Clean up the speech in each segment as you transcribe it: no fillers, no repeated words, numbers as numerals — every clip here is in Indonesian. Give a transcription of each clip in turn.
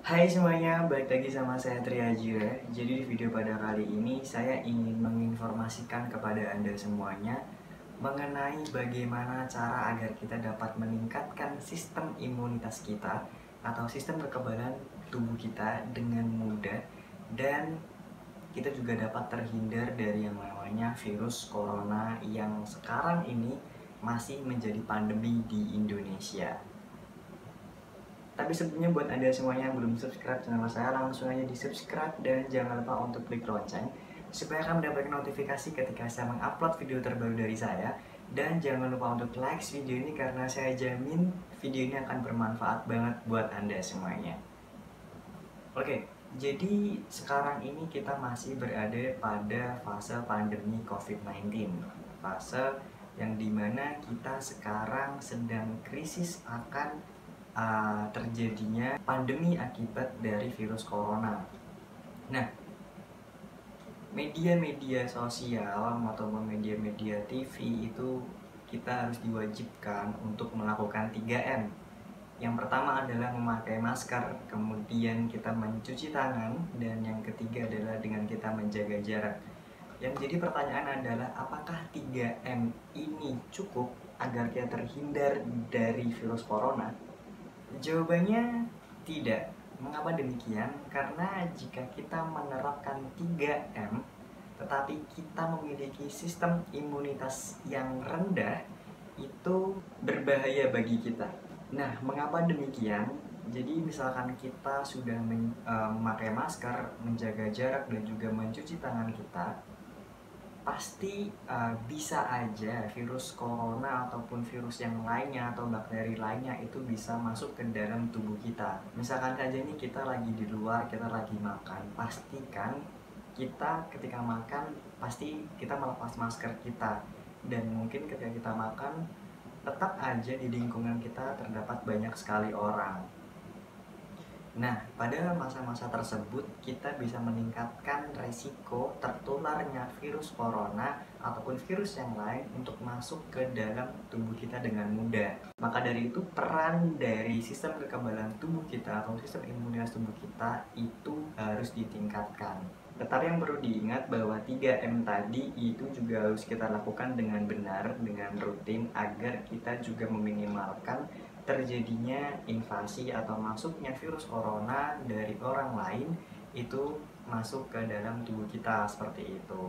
Hai semuanya, balik lagi sama saya Triajira. Jadi di video pada kali ini saya ingin menginformasikan kepada Anda semuanya mengenai bagaimana cara agar kita dapat meningkatkan sistem imunitas kita atau sistem kekebalan tubuh kita dengan mudah, dan kita juga dapat terhindar dari yang namanya virus corona yang sekarang ini masih menjadi pandemi di Indonesia. Tapi sebelumnya buat Anda semuanya yang belum subscribe channel saya, langsung aja di subscribe dan jangan lupa untuk klik lonceng supaya akan mendapatkan notifikasi ketika saya mengupload video terbaru dari saya. Dan jangan lupa untuk like video ini karena saya jamin video ini akan bermanfaat banget buat Anda semuanya. Oke, jadi sekarang ini kita masih berada pada fase pandemi COVID-19. Fase yang dimana kita sekarang sedang krisis akan terjadinya pandemi akibat dari virus corona. Nah, media-media sosial ataupun media-media TV itu kita harus diwajibkan untuk melakukan 3M. Yang pertama adalah memakai masker, kemudian kita mencuci tangan, dan yang ketiga adalah dengan kita menjaga jarak. Yang jadi pertanyaan adalah apakah 3M ini cukup agar kita terhindar dari virus corona? Jawabannya tidak. Mengapa demikian? Karena jika kita menerapkan 3M tetapi kita memiliki sistem imunitas yang rendah, itu berbahaya bagi kita. Nah, mengapa demikian? Jadi misalkan kita sudah memakai masker, menjaga jarak, dan juga mencuci tangan kita, pasti bisa aja virus corona ataupun virus yang lainnya atau bakteri lainnya itu bisa masuk ke dalam tubuh kita. Misalkan saja nih kita lagi di luar, kita lagi makan, pastikan kita ketika makan pasti kita melepas masker kita, dan mungkin ketika kita makan tetap aja di lingkungan kita terdapat banyak sekali orang. Nah, pada masa-masa tersebut kita bisa meningkatkan resiko tertularnya virus corona ataupun virus yang lain untuk masuk ke dalam tubuh kita dengan mudah. Maka dari itu peran dari sistem kekebalan tubuh kita atau sistem imunitas tubuh kita itu harus ditingkatkan. Tetapi yang perlu diingat bahwa 3M tadi itu juga harus kita lakukan dengan benar, dengan rutin, agar kita juga meminimalkan terjadinya invasi atau masuknya virus corona dari orang lain itu masuk ke dalam tubuh kita seperti itu.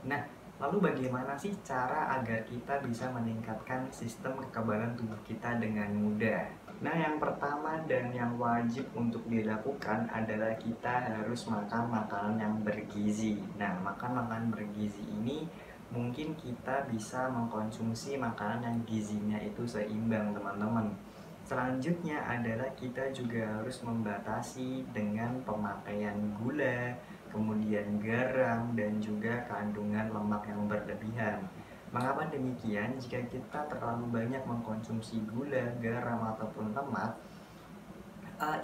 Nah, lalu bagaimana sih cara agar kita bisa meningkatkan sistem kekebalan tubuh kita dengan mudah? Nah, yang pertama dan yang wajib untuk dilakukan adalah kita harus makan makanan yang bergizi. Nah, makan makanan bergizi ini mungkin kita bisa mengkonsumsi makanan yang gizinya itu seimbang, teman-teman. Selanjutnya adalah kita juga harus membatasi dengan pemakaian gula, kemudian garam, dan juga kandungan lemak yang berlebihan. Mengapa demikian? Jika kita terlalu banyak mengkonsumsi gula, garam, ataupun lemak,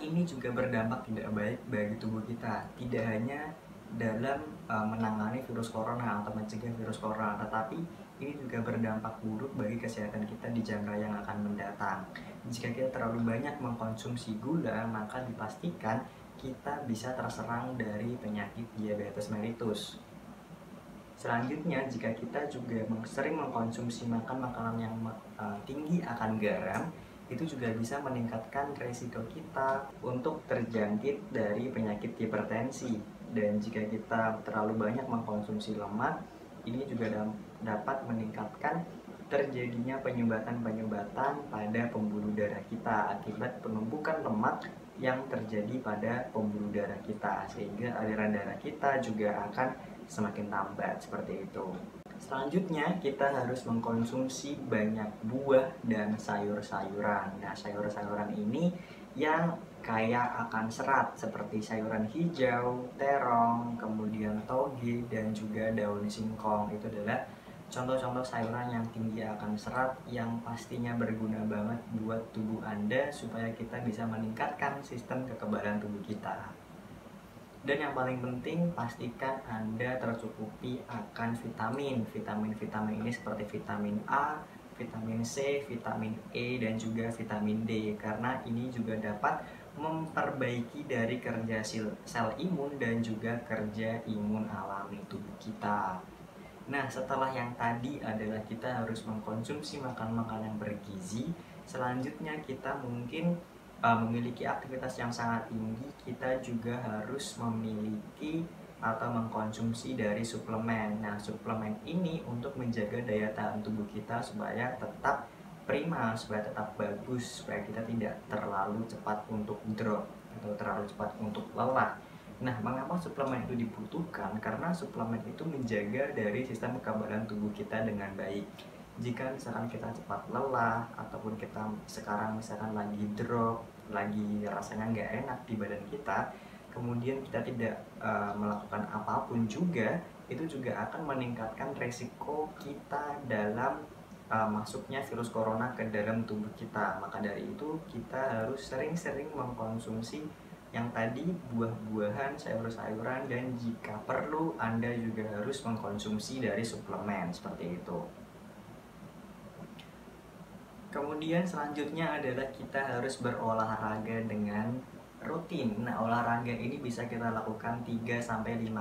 ini juga berdampak tidak baik bagi tubuh kita. Tidak hanya dalam menangani virus corona atau mencegah virus corona, tetapi ini juga berdampak buruk bagi kesehatan kita di jangka yang akan mendatang. Jika kita terlalu banyak mengkonsumsi gula, maka dipastikan kita bisa terserang dari penyakit diabetes mellitus. Selanjutnya, jika kita juga sering mengkonsumsi makanan yang tinggi akan garam, itu juga bisa meningkatkan resiko kita untuk terjangkit dari penyakit hipertensi. Dan jika kita terlalu banyak mengkonsumsi lemak, ini juga dapat meningkatkan terjadinya penyumbatan pada pembuluh darah kita akibat penumpukan lemak yang terjadi pada pembuluh darah kita, sehingga aliran darah kita juga akan semakin lambat seperti itu. Selanjutnya kita harus mengkonsumsi banyak buah dan sayur-sayuran. Nah, sayur-sayuran ini yang kaya akan serat seperti sayuran hijau, terong, kemudian toge, dan juga daun singkong. Itu adalah contoh-contoh sayuran yang tinggi akan serat yang pastinya berguna banget buat tubuh Anda supaya kita bisa meningkatkan sistem kekebalan tubuh kita. Dan yang paling penting, pastikan Anda tercukupi akan vitamin. Vitamin-vitamin ini seperti vitamin A, vitamin C, vitamin E, dan juga vitamin D. Karena ini juga dapat memperbaiki dari kerja sel imun dan juga kerja imun alami tubuh kita. Nah, setelah yang tadi adalah kita harus mengkonsumsi makan-makan yang bergizi, selanjutnya kita mungkin memiliki aktivitas yang sangat tinggi, kita juga harus memiliki atau mengkonsumsi dari suplemen. Nah, suplemen ini untuk menjaga daya tahan tubuh kita supaya tetap prima, supaya tetap bagus, supaya kita tidak terlalu cepat untuk drop atau terlalu cepat untuk lelah. Nah, mengapa suplemen itu dibutuhkan? Karena suplemen itu menjaga dari sistem kekebalan tubuh kita dengan baik. Jika misalkan kita cepat lelah, ataupun kita sekarang misalkan lagi drop, lagi rasanya nggak enak di badan kita, kemudian kita tidak melakukan apapun juga, itu juga akan meningkatkan resiko kita dalam masuknya virus corona ke dalam tubuh kita. Maka dari itu kita harus sering-sering mengkonsumsi yang tadi buah-buahan, sayur-sayuran, dan jika perlu Anda juga harus mengkonsumsi dari suplemen seperti itu. Kemudian selanjutnya adalah kita harus berolahraga dengan rutin. Nah, olahraga ini bisa kita lakukan 3-5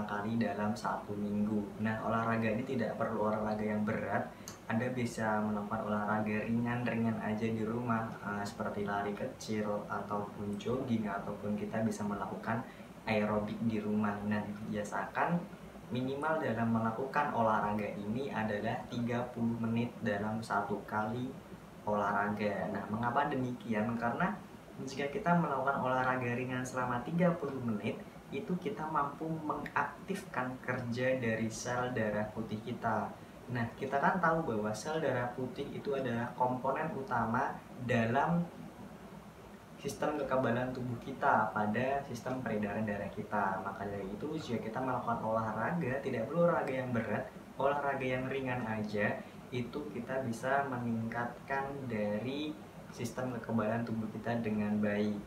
kali dalam 1 minggu. Nah, olahraga ini tidak perlu olahraga yang berat. Anda bisa melakukan olahraga ringan-ringan aja di rumah, seperti lari kecil, ataupun jogging, ataupun kita bisa melakukan aerobik di rumah. Nah, biasakan minimal dalam melakukan olahraga ini adalah 30 menit dalam 1 kali olahraga. Nah, mengapa demikian? Karena jika kita melakukan olahraga ringan selama 30 menit, itu kita mampu mengaktifkan kerja dari sel darah putih kita. Nah, kita kan tahu bahwa sel darah putih itu adalah komponen utama dalam sistem kekebalan tubuh kita pada sistem peredaran darah kita. Maka dari itu, jika kita melakukan olahraga, tidak perlu olahraga yang berat, olahraga yang ringan aja, itu kita bisa meningkatkan dari sistem kekebalan tubuh kita dengan baik.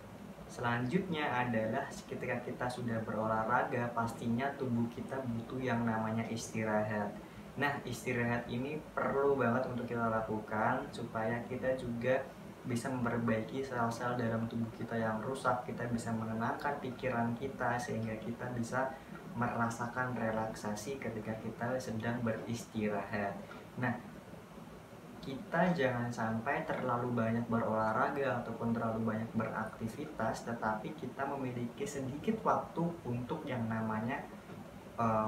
Selanjutnya adalah ketika kita sudah berolahraga, pastinya tubuh kita butuh yang namanya istirahat. Nah, istirahat ini perlu banget untuk kita lakukan supaya kita juga bisa memperbaiki sel-sel dalam tubuh kita yang rusak. Kita bisa menenangkan pikiran kita sehingga kita bisa merasakan relaksasi ketika kita sedang beristirahat. Nah, kita jangan sampai terlalu banyak berolahraga ataupun terlalu banyak beraktivitas, tetapi kita memiliki sedikit waktu untuk yang namanya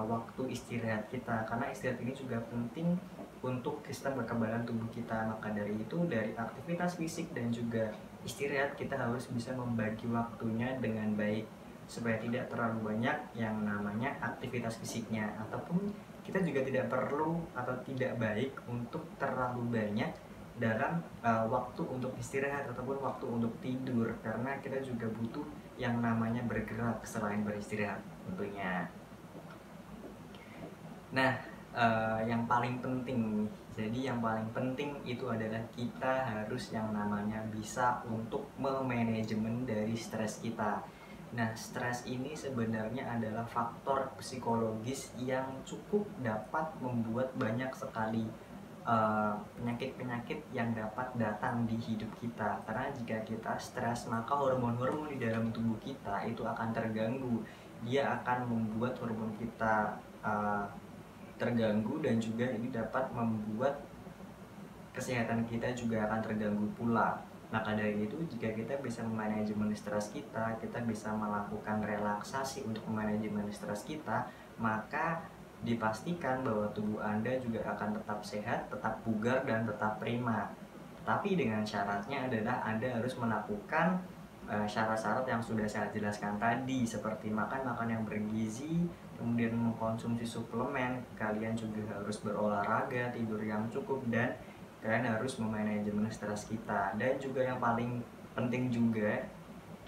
waktu istirahat kita, karena istirahat ini juga penting untuk sistem kekebalan tubuh kita. Maka dari itu, dari aktivitas fisik dan juga istirahat, kita harus bisa membagi waktunya dengan baik supaya tidak terlalu banyak yang namanya aktivitas fisiknya, ataupun kita juga tidak perlu atau tidak baik untuk terlalu banyak dalam waktu untuk istirahat ataupun waktu untuk tidur, karena kita juga butuh yang namanya bergerak selain beristirahat tentunya. Nah, yang paling penting, jadi yang paling penting itu adalah kita harus yang namanya bisa untuk memanajemen dari stres kita. Nah, stres ini sebenarnya adalah faktor psikologis yang cukup dapat membuat banyak sekali penyakit-penyakit yang dapat datang di hidup kita. Karena jika kita stres, maka hormon-hormon di dalam tubuh kita itu akan terganggu. Dia akan membuat hormon kita terganggu, dan juga ini dapat membuat kesehatan kita juga akan terganggu pula. Maka dari itu, jika kita bisa memanajemen stres kita, kita bisa melakukan relaksasi untuk memanajemen stres kita, maka dipastikan bahwa tubuh Anda juga akan tetap sehat, tetap bugar, dan tetap prima. Tapi dengan syaratnya adalah Anda harus melakukan syarat-syarat yang sudah saya jelaskan tadi, seperti makan yang bergizi, kemudian mengkonsumsi suplemen, kalian juga harus berolahraga, tidur yang cukup, dan kalian harus memanajemen stres kita. Dan juga yang paling penting juga,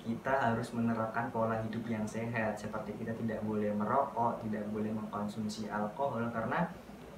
kita harus menerapkan pola hidup yang sehat, seperti kita tidak boleh merokok, tidak boleh mengkonsumsi alkohol, karena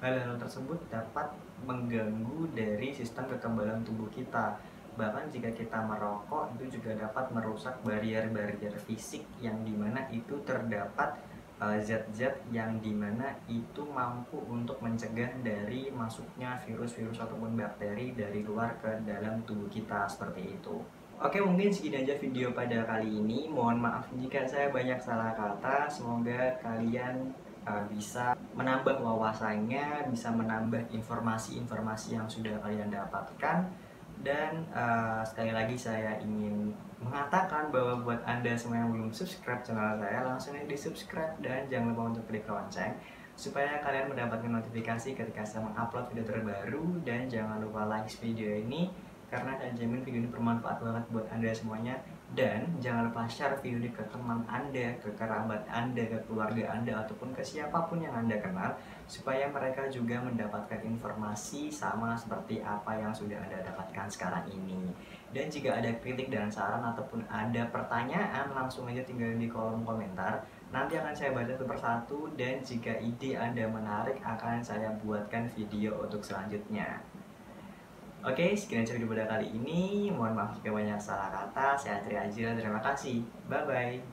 hal-hal tersebut dapat mengganggu dari sistem kekebalan tubuh kita. Bahkan jika kita merokok, itu juga dapat merusak barrier-barrier fisik yang dimana itu terdapat zat-zat yang dimana itu mampu untuk mencegah dari masuknya virus-virus ataupun bakteri dari luar ke dalam tubuh kita, seperti itu. Oke, mungkin segini aja video pada kali ini. Mohon maaf jika saya banyak salah kata. Semoga kalian bisa menambah wawasannya, bisa menambah informasi-informasi yang sudah kalian dapatkan. Dan sekali lagi saya ingin mengatakan bahwa buat Anda semua yang belum subscribe channel saya, langsung aja di subscribe dan jangan lupa untuk klik lonceng supaya kalian mendapatkan notifikasi ketika saya mengupload video terbaru. Dan jangan lupa like video ini karena saya jamin video ini bermanfaat banget buat Anda semuanya. Dan jangan lupa share video ini ke teman Anda, ke kerabat Anda, ke keluarga Anda, ataupun ke siapapun yang Anda kenal, supaya mereka juga mendapatkan informasi sama seperti apa yang sudah Anda dapatkan sekarang ini. Dan jika ada kritik dan saran ataupun ada pertanyaan, langsung aja tinggalin di kolom komentar. Nanti akan saya baca satu persatu, dan jika ide Anda menarik akan saya buatkan video untuk selanjutnya. Oke, sekian video pada kali ini. Mohon maaf jika banyak salah kata. Saya Tri Ajil, terima kasih. Bye-bye.